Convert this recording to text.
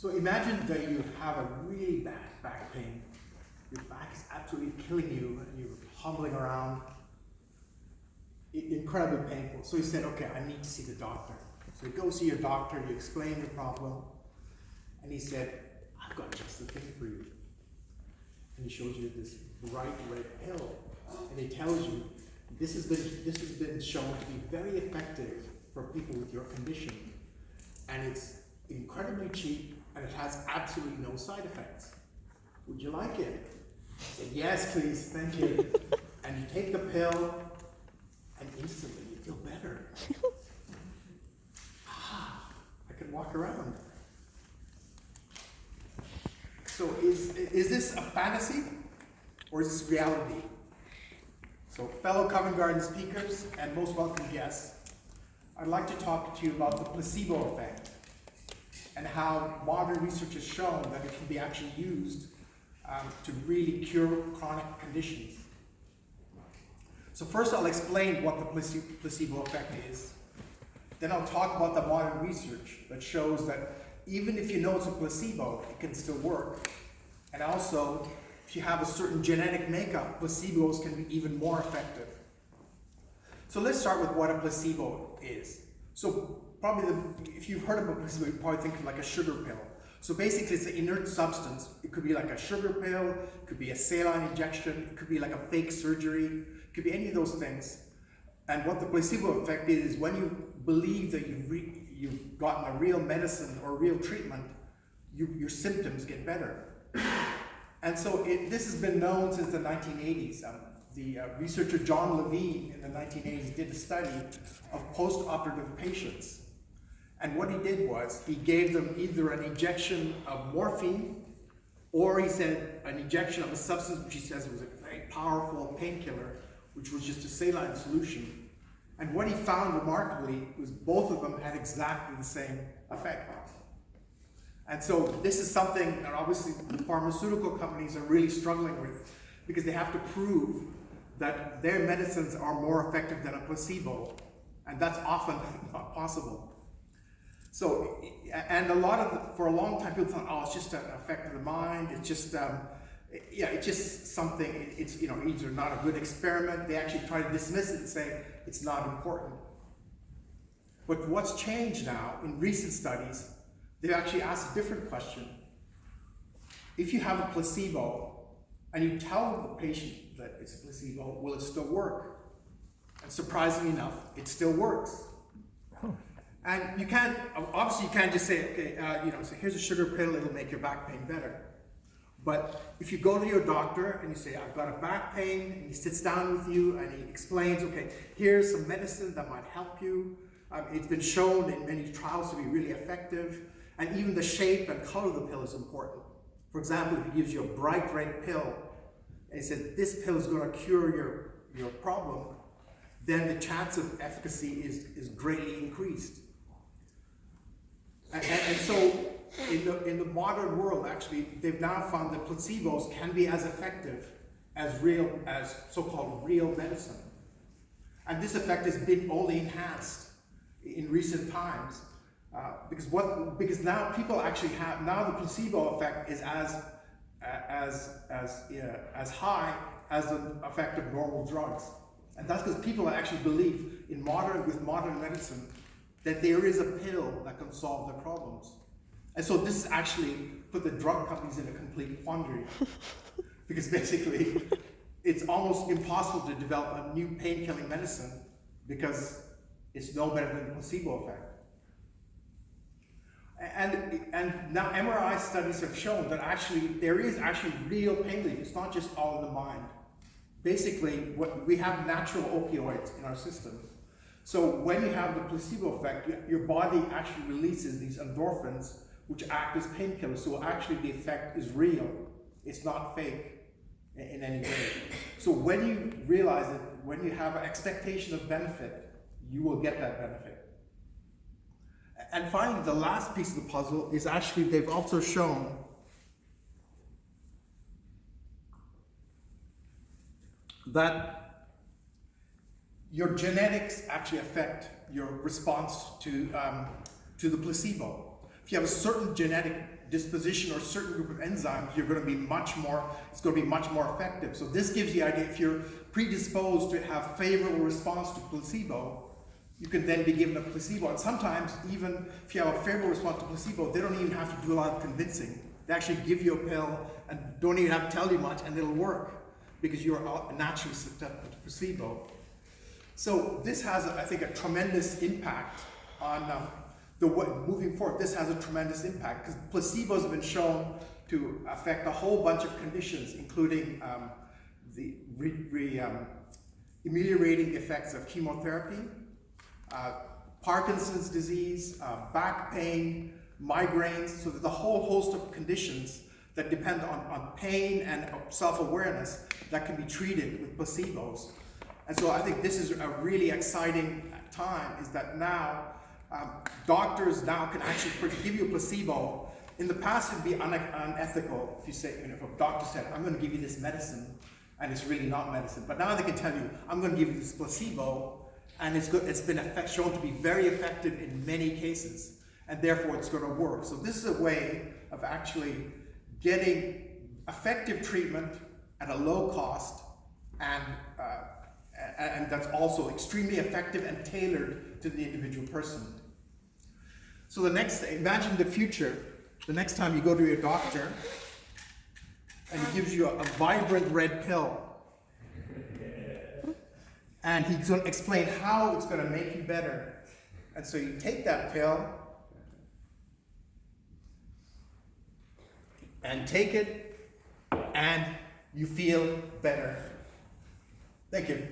So imagine that you have a really bad back pain. Your back is absolutely killing you and you're hobbling around. Incredibly painful. So he said, okay, I need to see the doctor. So you go see your doctor, you explain your problem, and he said, I've got just the thing for you. And he shows you this bright red pill, and he tells you, this has been shown to be very effective for people with your condition, and it's incredibly cheap, and it has absolutely no side effects. Would you like it? I said, yes, please, thank you. And you take the pill, and instantly you feel better. I can walk around. So is this a fantasy, or is this reality? So fellow Covent Garden speakers and most welcome guests, I'd like to talk to you about the placebo effect and how modern research has shown that it can be actually used to really cure chronic conditions. So first I'll explain what the placebo effect is. Then I'll talk about the modern research that shows that even if you know it's a placebo, it can still work. And also, if you have a certain genetic makeup, placebos can be even more effective. So let's start with what a placebo is. So probably, if you've heard of a placebo, you probably think of like a sugar pill. So basically it's an inert substance. It could be like a sugar pill, it could be a saline injection, it could be like a fake surgery, it could be any of those things. And what the placebo effect is when you believe that you've gotten a real medicine or real treatment, your symptoms get better. And so this has been known since the 1980s. The researcher John Levine in the 1980s did a study of post-operative patients. And what he did was he gave them either an injection of morphine, or he said an injection of a substance which he says was a very powerful painkiller, which was just a saline solution. And what he found remarkably was both of them had exactly the same effect. And so this is something that obviously the pharmaceutical companies are really struggling with, because they have to prove that their medicines are more effective than a placebo, and that's often not possible. So, and for a long time people thought, oh, it's just an effect of the mind, it's just, it's just something, it's, either not a good experiment. They actually try to dismiss it and say it's not important. But what's changed now in recent studies, they've actually asked a different question. If you have a placebo and you tell the patient that it's a placebo, will it still work? And surprisingly enough, it still works. And you can't, obviously you can't just say, okay, so here's a sugar pill, it'll make your back pain better. But if you go to your doctor and you say, I've got a back pain, and he sits down with you and he explains, okay, here's some medicine that might help you. It's been shown in many trials to be really effective. And even the shape and color of the pill is important. For example, if he gives you a bright red pill and he says, this pill is going to cure your problem, then the chance of efficacy is greatly increased. And so in the modern world, actually, they've now found that placebos can be as effective as so-called real medicine. And this effect has been only enhanced in recent times. Because now people actually now the placebo effect is as high as the effect of normal drugs. And that's because people actually believe with modern medicine that there is a pill that can solve their problems. And so this actually put the drug companies in a complete quandary. Because basically it's almost impossible to develop a new pain-killing medicine because it's no better than the placebo effect. And now MRI studies have shown that there is real pain relief. It's not just all in the mind. Basically, we have natural opioids in our system. So when you have the placebo effect, your body actually releases these endorphins, which act as painkillers. So actually the effect is real. It's not fake in any way. So when you realize that when you have an expectation of benefit, you will get that benefit. And finally, the last piece of the puzzle is actually they've also shown that your genetics actually affect your response to the placebo. if you have a certain genetic disposition or a certain group of enzymes, it's going to be much more effective. So this gives you the idea, if you're predisposed to have favorable response to placebo, you can then be given a placebo. And sometimes, even if you have a favorable response to placebo, they don't even have to do a lot of convincing. They actually give you a pill and don't even have to tell you much, and it'll work because you're naturally susceptible to placebo. So this has, I think, a tremendous impact on moving forward. This has a tremendous impact because placebos have been shown to affect a whole bunch of conditions, including the ameliorating effects of chemotherapy, Parkinson's disease, back pain, migraines. So there's a whole host of conditions that depend on pain and self-awareness that can be treated with placebos. And so I think this is a really exciting time, is that now doctors now can actually give you a placebo. In the past, it'd be unethical if you say, if a doctor said, I'm going to give you this medicine, and it's really not medicine. But now they can tell you, I'm going to give you this placebo, and it's been shown to be very effective in many cases, and therefore it's going to work. So this is a way of actually getting effective treatment at a low cost, and that's also extremely effective and tailored to the individual person. So imagine the future, the next time you go to your doctor and he gives you a vibrant red pill, and he's going to explain how it's going to make you better. And so you take that pill and take it, and you feel better. Thank you.